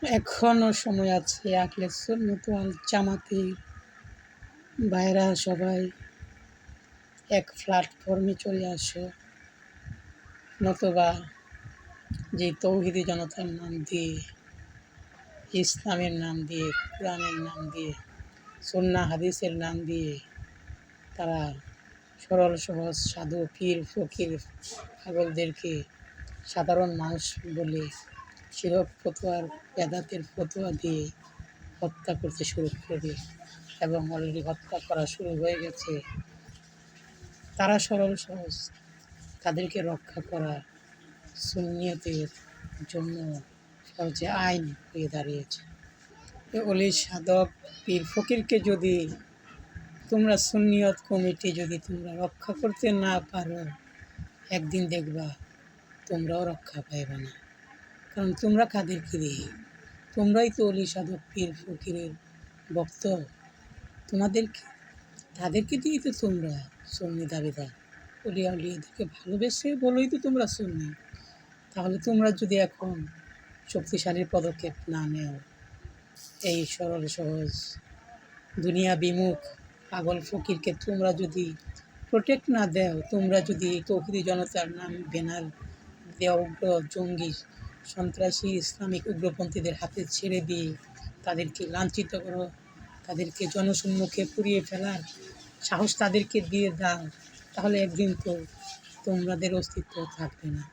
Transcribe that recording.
এখনও সময় আছে। আহলে সুন্নাত ওয়াল জামাতের ভাইরা সবাই এক প্ল্যাটফর্মে চলে আসো, নতুবা যে তৌহিদি জনতার নাম দিয়ে, ইসলামের নাম দিয়ে, কোরআনের নাম দিয়ে, সুন্নাহ হাদিসের নাম দিয়ে তারা সরল সহজ সাধু পীর ফকির পাগলদেরকে সাধারণ মানুষ বলে শিরক ফতোয়ার বেদাতের ফতোয়া দিয়ে হত্যা করতে শুরু করবে এবং অলরেডি হত্যা করা শুরু হয়ে গেছে। তারা সরল সহজ, তাদেরকে রক্ষা করা সুন্নিয়তের জন্য সহজে আইন হয়ে দাঁড়িয়েছে। অলি সাধক পীর ফকিরকে যদি তোমরা সুন্নিয়ত কমিটি যদি তোমরা রক্ষা করতে না পারো, একদিন দেখবা তোমরাও রক্ষা পাইবে না। কারণ তোমরা কাদেরকে দিয়ে, তোমরাই তো অলি সাধক পীর ফকিরের ভক্ত, তাদেরকে দিয়েই তো তোমরা সুন্নি দাবিদার। অলিয়া উলিয়াদেরকে ভালোবেসে বলোই তো তোমরা সুন্নি। তাহলে তোমরা যদি এখন শক্তিশালী পদক্ষেপ না নেও, এই সরল সহজ দুনিয়া বিমুখ পাগল ফকিরকে তোমরা যদি প্রোটেক্ট না দেও, তোমরা যদি তৌহিদি জনতার নাম ব্যানার দেওয়া উগ্র জঙ্গি সন্ত্রাসী ইসলামিক উগ্রপন্থীদের হাতে ছেড়ে দিয়ে তাদেরকে লাঞ্ছিত করো, তাদেরকে জনসম্মুখে পুড়িয়ে ফেলার সাহস তাদেরকে দিয়ে দাও, তাহলে একদিন তো তোমাদের অস্তিত্ব থাকবে না।